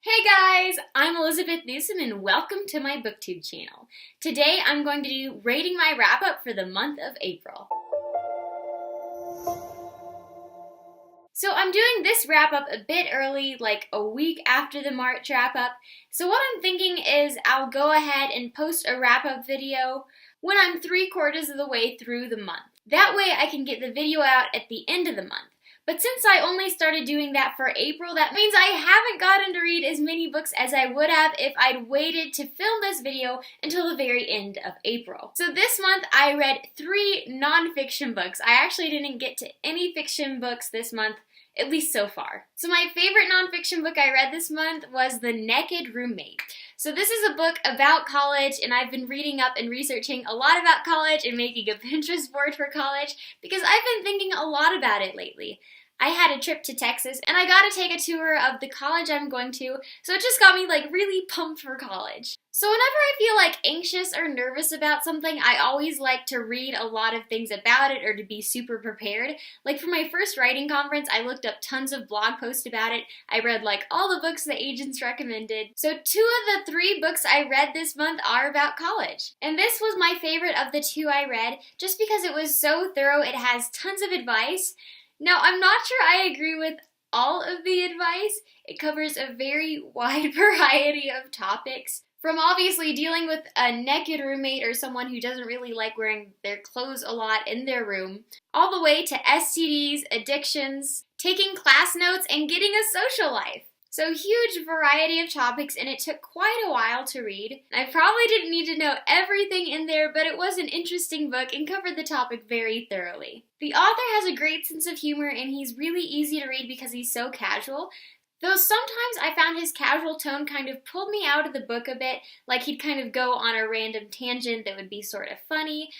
Hey guys, I'm Elizabeth Newsom and welcome to my BookTube channel. Today I'm going to do rating my wrap-up for the month of April. So I'm doing this wrap-up a bit early, like a week after the March wrap-up. So what I'm thinking is I'll go ahead and post a wrap-up video when I'm 3/4 of the way through the month. That way I can get the video out at the end of the month. But since I only started doing that for April, that means I haven't gotten to read as many books as I would have if I'd waited to film this video until the very end of April. So this month I read 3 nonfiction books. I actually didn't get to any fiction books this month, at least so far. So my favorite nonfiction book I read this month was The Naked Roommate. So this is a book about college, and I've been reading up and researching a lot about college and making a Pinterest board for college because I've been thinking a lot about it lately. I had a trip to Texas and I got to take a tour of the college I'm going to, so it just got me really pumped for college. So whenever I feel anxious or nervous about something, I always like to read a lot of things about it or to be super prepared. Like for my first writing conference, I looked up tons of blog posts about it. I read all the books the agents recommended. So 2 of the 3 books I read this month are about college. And this was my favorite of the 2 I read just because it was so thorough. It has tons of advice. Now, I'm not sure I agree with all of the advice. It covers a very wide variety of topics, from obviously dealing with a naked roommate or someone who doesn't really like wearing their clothes a lot in their room, all the way to STDs, addictions, taking class notes, and getting a social life. So huge variety of topics, and it took quite a while to read. I probably didn't need to know everything in there, but it was an interesting book and covered the topic very thoroughly. The author has a great sense of humor, and he's really easy to read because he's so casual. Though sometimes I found his casual tone kind of pulled me out of the book a bit, like he'd kind of go on a random tangent that would be sort of funny,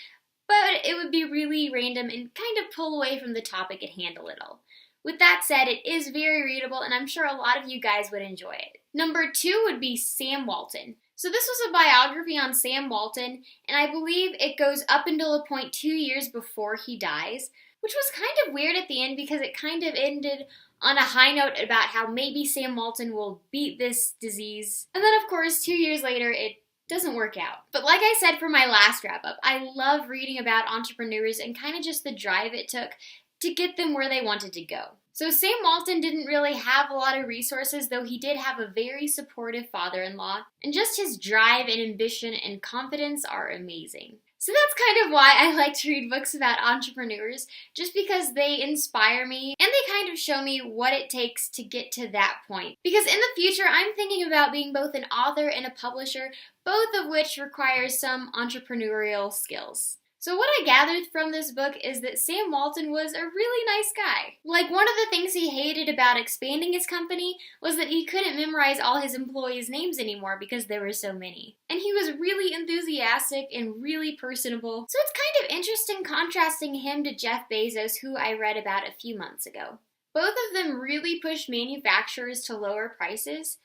but it would be really random and kind of pull away from the topic at hand a little. With that said, it is very readable, and I'm sure a lot of you guys would enjoy it. Number 2 would be Sam Walton. So this was a biography on Sam Walton, and I believe it goes up until the point 2 years before he dies, which was kind of weird at the end because it kind of ended on a high note about how maybe Sam Walton will beat this disease. And then, of course, 2 years later, it doesn't work out. But like I said for my last wrap-up, I love reading about entrepreneurs and kind of just the drive it took to get them where they wanted to go. So Sam Walton didn't really have a lot of resources, though he did have a very supportive father-in-law, and just his drive and ambition and confidence are amazing. So that's kind of why I like to read books about entrepreneurs, just because they inspire me and they kind of show me what it takes to get to that point. Because in the future, I'm thinking about being both an author and a publisher, both of which require some entrepreneurial skills. So what I gathered from this book is that Sam Walton was a really nice guy. One of the things he hated about expanding his company was that he couldn't memorize all his employees' names anymore because there were so many. And he was really enthusiastic and really personable. So it's kind of interesting contrasting him to Jeff Bezos, who I read about a few months ago. Both of them really pushed manufacturers to lower prices,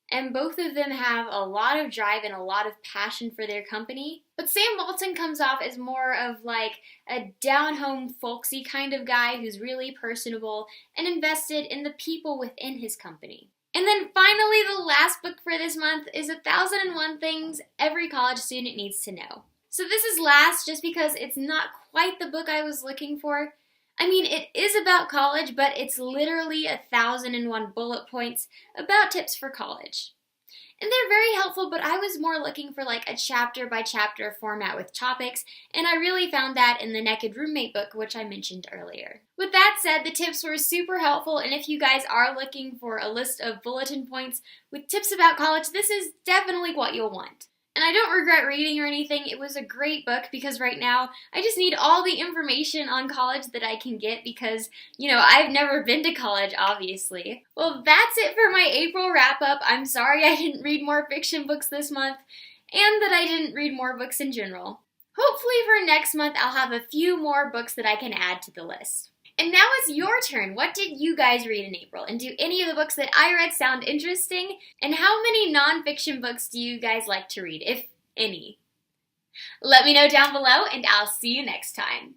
and both of them have a lot of drive and a lot of passion for their company. But Sam Walton comes off as more of a down-home, folksy kind of guy who's really personable and invested in the people within his company. And then finally, the last book for this month is 1001 Things Every College Student Needs to Know. So this is last just because it's not quite the book I was looking for. I mean, it is about college, but it's literally 1001 bullet points about tips for college. And they're very helpful, but I was more looking for a chapter-by-chapter format with topics, and I really found that in the Naked Roommate book, which I mentioned earlier. With that said, the tips were super helpful, and if you guys are looking for a list of bulletin points with tips about college, this is definitely what you'll want. And I don't regret reading or anything. It was a great book because right now I just need all the information on college that I can get because, I've never been to college, obviously. Well, that's it for my April wrap-up. I'm sorry I didn't read more fiction books this month and that I didn't read more books in general. Hopefully for next month I'll have a few more books that I can add to the list. And now it's your turn. What did you guys read in April? And do any of the books that I read sound interesting? And how many nonfiction books do you guys like to read, if any? Let me know down below, and I'll see you next time.